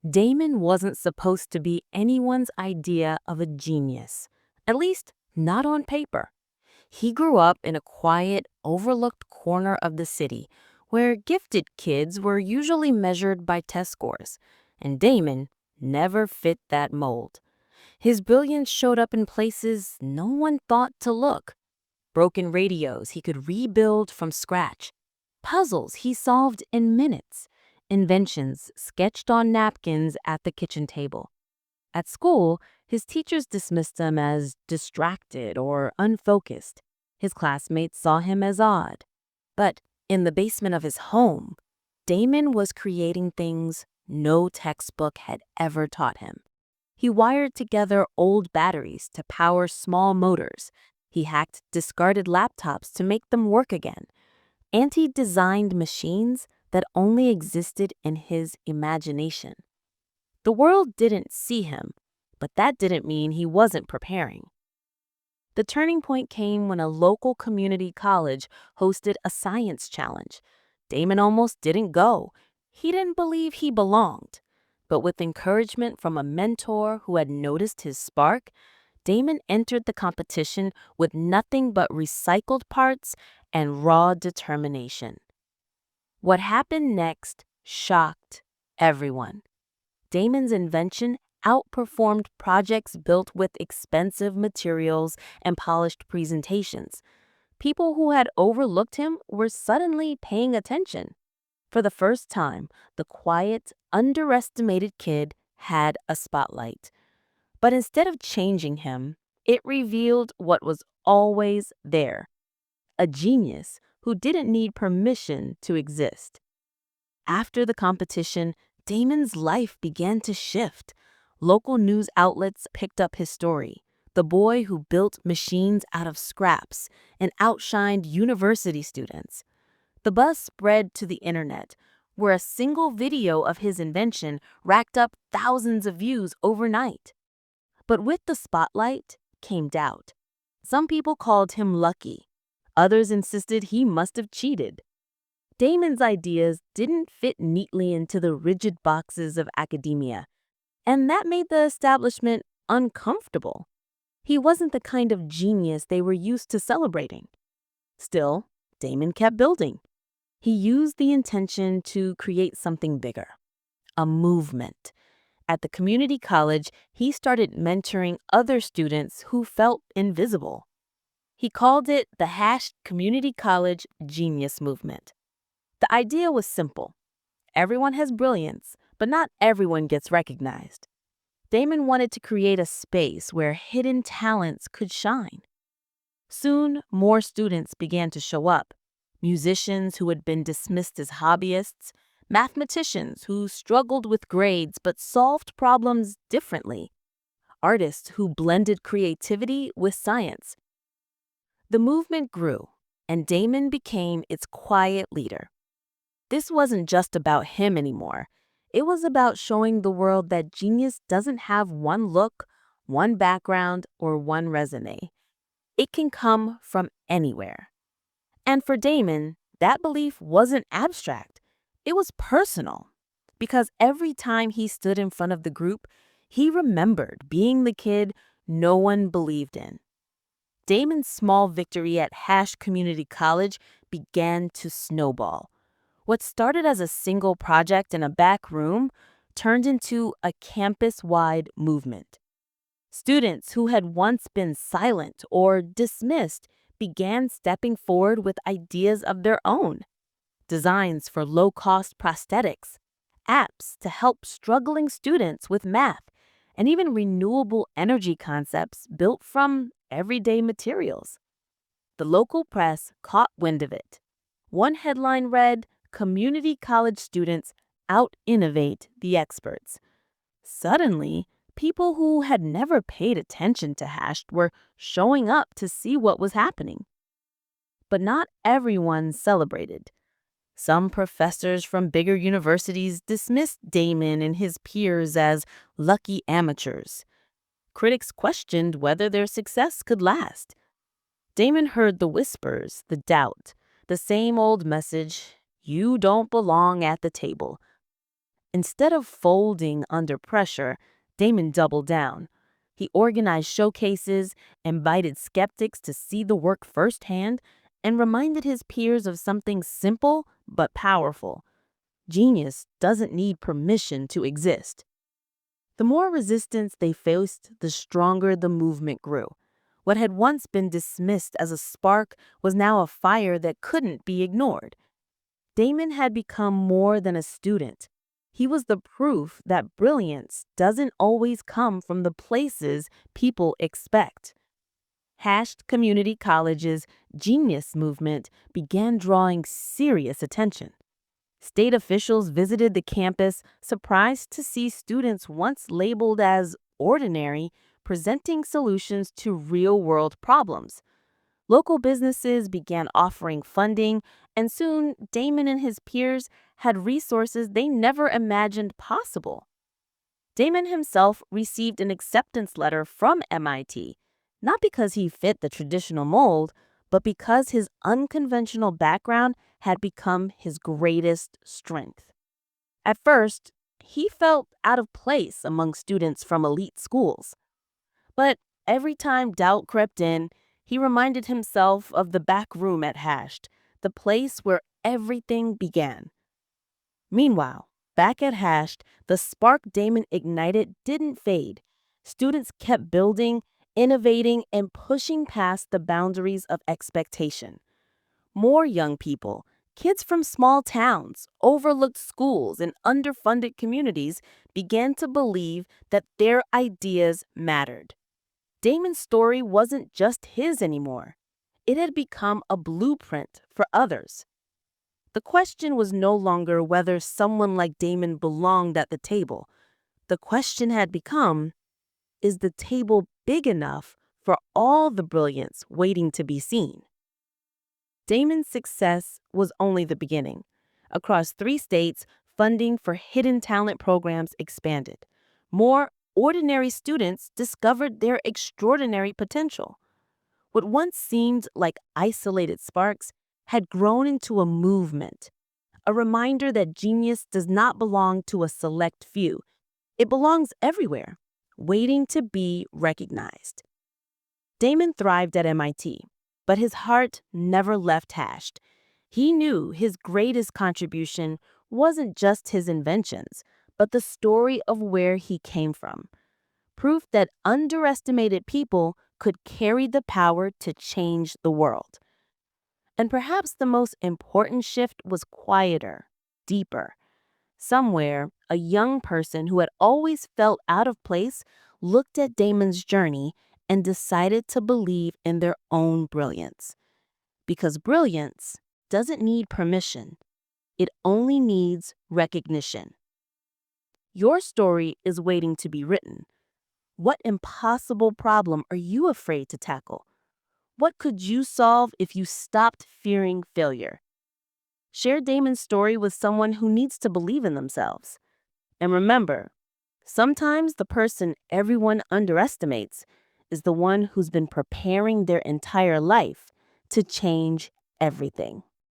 Damon wasn't supposed to be anyone's idea of a genius, at least not on paper. He grew up in a quiet, overlooked corner of the city where gifted kids were usually measured by test scores, and Damon never fit that mold. His brilliance showed up in places no one thought to look. Broken radios he could rebuild from scratch, puzzles he solved in minutes, inventions sketched on napkins at the kitchen table. At school, his teachers dismissed him as distracted or unfocused. His classmates saw him as odd. But in the basement of his home, Damon was creating things no textbook had ever taught him. He wired together old batteries to power small motors. He hacked discarded laptops to make them work again. And he designed machines that only existed in his imagination. The world didn't see him, but that didn't mean he wasn't preparing. The turning point came when a local community college hosted a science challenge. Damon almost didn't go. He didn't believe he belonged. But with encouragement from a mentor who had noticed his spark, Damon entered the competition with nothing but recycled parts and raw determination. What happened next shocked everyone. Damon's invention outperformed projects built with expensive materials and polished presentations. People who had overlooked him were suddenly paying attention. For the first time, the quiet, underestimated kid had a spotlight. But instead of changing him, it revealed what was always there: a genius who didn't need permission to exist. After the competition, Damon's life began to shift. Local news outlets picked up his story. The boy who built machines out of scraps and outshined university students. The buzz spread to the internet, where a single video of his invention racked up thousands of views overnight. But with the spotlight came doubt. Some people called him lucky. Others insisted he must have cheated. Damon's ideas didn't fit neatly into the rigid boxes of academia, and that made the establishment uncomfortable. He wasn't the kind of genius they were used to celebrating. Still, Damon kept building. He used the intention to create something bigger, a movement. At the community college, he started mentoring other students who felt invisible. He called it the Community College Genius Movement. The idea was simple. Everyone has brilliance, but not everyone gets recognized. Damon wanted to create a space where hidden talents could shine. Soon, more students began to show up. Musicians who had been dismissed as hobbyists, mathematicians who struggled with grades but solved problems differently, artists who blended creativity with science. The movement grew, and Damon became its quiet leader. This wasn't just about him anymore. It was about showing the world that genius doesn't have one look, one background, or one resume. It can come from anywhere. And for Damon, that belief wasn't abstract. It was personal. Because every time he stood in front of the group, he remembered being the kid no one believed in. Damon's small victory at Community College began to snowball. What started as a single project in a back room turned into a campus-wide movement. Students who had once been silent or dismissed began stepping forward with ideas of their own. Designs for low-cost prosthetics, apps to help struggling students with math, and even renewable energy concepts built from everyday materials. The local press caught wind of it. One headline read, "Community college students out-innovate the experts." Suddenly, people who had never paid attention to Hashed were showing up to see what was happening. But not everyone celebrated. Some professors from bigger universities dismissed Damon and his peers as lucky amateurs. Critics questioned whether their success could last. Damon heard the whispers, the doubt, the same old message: you don't belong at the table. Instead of folding under pressure, Damon doubled down. He organized showcases, invited skeptics to see the work firsthand, and reminded his peers of something simple but powerful. Genius doesn't need permission to exist. The more resistance they faced, the stronger the movement grew. What had once been dismissed as a spark was now a fire that couldn't be ignored. Damon had become more than a student. He was the proof that brilliance doesn't always come from the places people expect. Hashed Community College's genius movement began drawing serious attention. State officials visited the campus, surprised to see students once labeled as ordinary presenting solutions to real-world problems. Local businesses began offering funding, and soon Damon and his peers had resources they never imagined possible. Damon himself received an acceptance letter from MIT, not because he fit the traditional mold, but because his unconventional background had become his greatest strength. At first, he felt out of place among students from elite schools. But every time doubt crept in, he reminded himself of the back room at Hashed, the place where everything began. Meanwhile, back at Hashed, the spark Damon ignited didn't fade. Students kept building, innovating, and pushing past the boundaries of expectation. More young people, kids from small towns, overlooked schools, and underfunded communities began to believe that their ideas mattered. Damon's story wasn't just his anymore. It had become a blueprint for others. The question was no longer whether someone like Damon belonged at the table. The question had become, is the table big enough for all the brilliance waiting to be seen? Damon's success was only the beginning. Across 3 states, funding for hidden talent programs expanded. More ordinary students discovered their extraordinary potential. What once seemed like isolated sparks had grown into a movement, a reminder that genius does not belong to a select few. It belongs everywhere, waiting to be recognized. Damon thrived at MIT, but his heart never left Hashed. He knew his greatest contribution wasn't just his inventions, but the story of where he came from. Proof that underestimated people could carry the power to change the world. And perhaps the most important shift was quieter, deeper. Somewhere, a young person who had always felt out of place looked at Damon's journey and decided to believe in their own brilliance. Because brilliance doesn't need permission, it only needs recognition. Your story is waiting to be written. What impossible problem are you afraid to tackle? What could you solve if you stopped fearing failure? Share Damon's story with someone who needs to believe in themselves. And remember, sometimes the person everyone underestimates is the one who's been preparing their entire life to change everything.